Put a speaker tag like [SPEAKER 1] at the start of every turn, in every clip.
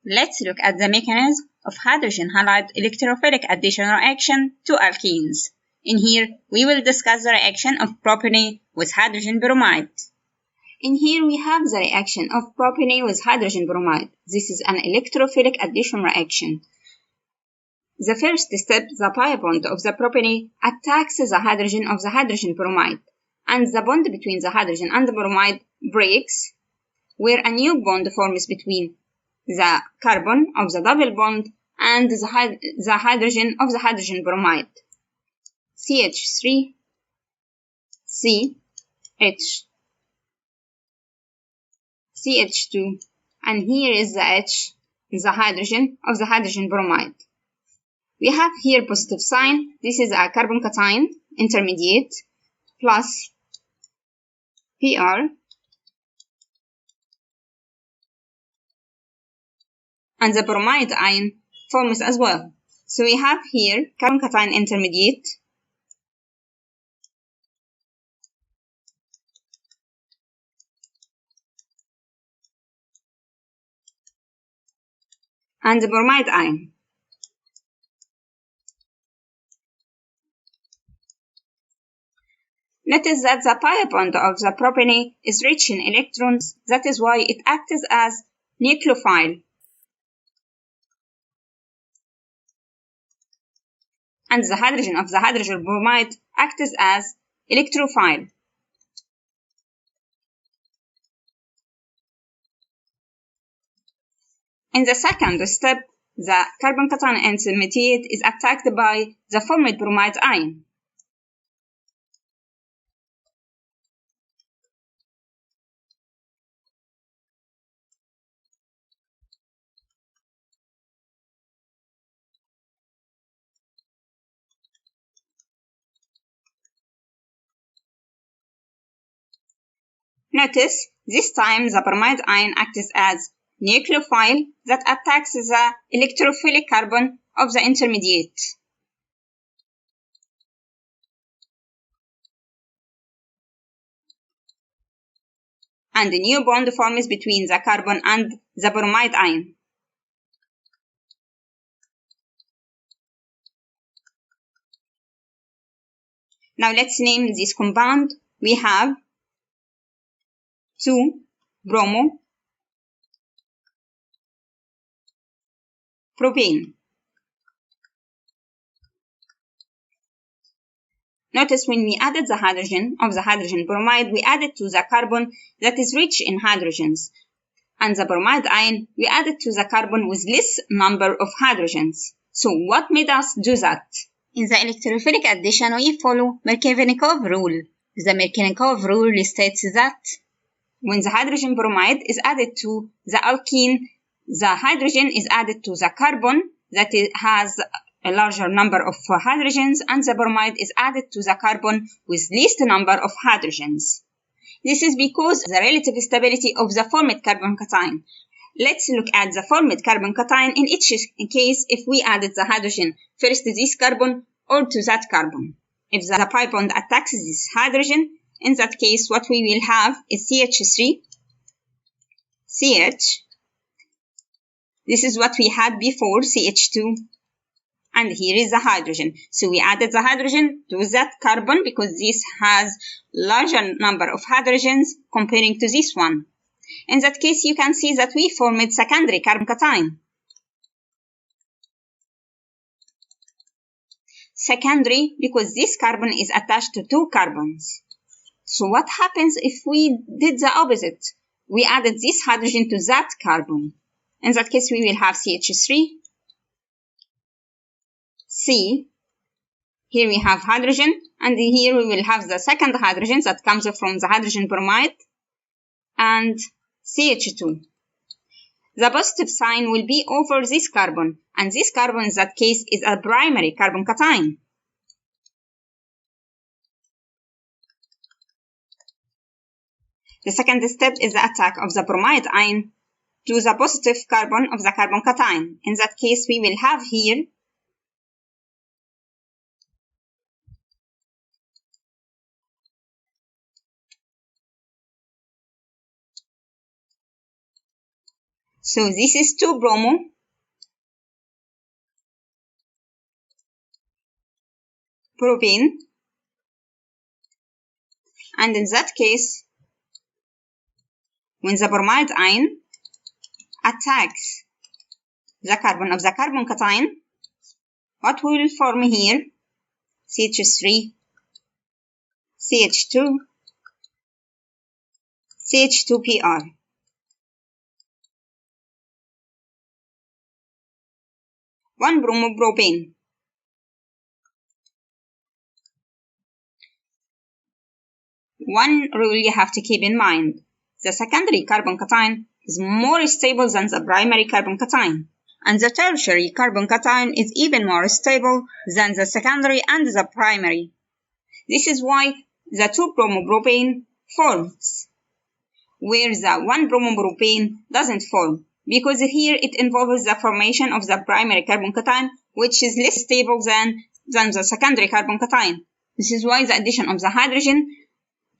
[SPEAKER 1] Let's look at the mechanism of hydrogen halide electrophilic addition reaction to alkenes. In here, we will discuss the reaction of propene with hydrogen bromide. In here, we have the reaction of propene with hydrogen bromide. This is an electrophilic addition reaction. The first step, the pi bond of the propene attacks the hydrogen of the hydrogen bromide, and the bond between the hydrogen and the bromide breaks, where a new bond forms between the carbon of the double bond and the hydrogen of the hydrogen bromide. CH3, CH, CH2, and here is the H, the hydrogen of the hydrogen bromide. We have here positive sign. This is a carbon cation intermediate plus Pr, and the bromide ion forms as well. So we have here carbon cation intermediate and the bromide ion. Notice that the pi bond of the propene is rich in electrons. That is why it acts as nucleophile. And the hydrogen of the hydrogen bromide acts as electrophile. In the second step, the carbon cation intermediate is attacked by the formed bromide ion. Notice, this time the bromide ion acts as nucleophile that attacks the electrophilic carbon of the intermediate. And a new bond forms between the carbon and the bromide ion. Now let's name this compound. We have 2-bromo propane. Notice when we added the hydrogen of the hydrogen bromide, we added to the carbon that is rich in hydrogens, and the bromide ion, we added to the carbon with less number of hydrogens. So what made us do that? In the electrophilic addition, we follow Markovnikov rule. The Markovnikov rule states that when the hydrogen bromide is added to the alkene, the hydrogen is added to the carbon that has a larger number of hydrogens, and the bromide is added to the carbon with least number of hydrogens. This is because the relative stability of the formed carbon cation. Let's look at the formed carbon cation in each case if we added the hydrogen first to this carbon or to that carbon. If the pi bond attacks this hydrogen, in that case what we will have is CH3, CH. This is what we had before, CH2. And here is the hydrogen. So we added the hydrogen to that carbon because this has larger number of hydrogens comparing to this one. In that case, you can see that we formed secondary carbon cation. Secondary because this carbon is attached to two carbons. So what happens if we did the opposite? We added this hydrogen to that carbon. In that case, we will have CH3, C. Here we have hydrogen, and here we will have the second hydrogen that comes from the hydrogen bromide, and CH2. The positive sign will be over this carbon, and this carbon in that case is a primary carbon cation. The second step is the attack of the bromide ion to the positive carbon of the carbon cation. In that case, we will have here So this is 2-bromo propane, and in that case, when the bromide ion attacks the carbon of the carbon cation, what will form here? CH3, CH2, CH2PR. 1-bromopropane. One rule you have to keep in mind: the secondary carbon cation is more stable than the primary carbon cation, and the tertiary carbon cation is even more stable than the secondary and the primary. This is why the 2-bromopropane forms, where the 1-bromopropane doesn't form, because here it involves the formation of the primary carbon cation, which is less stable than the secondary carbon cation. This is why the addition of the hydrogen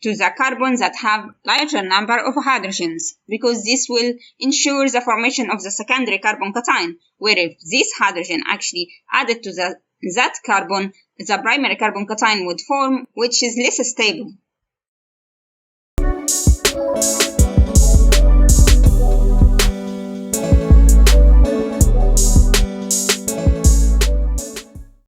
[SPEAKER 1] to the carbon that have larger number of hydrogens, because this will ensure the formation of the secondary carbon cation, where if this hydrogen actually added to that carbon, the primary carbon cation would form, which is less stable.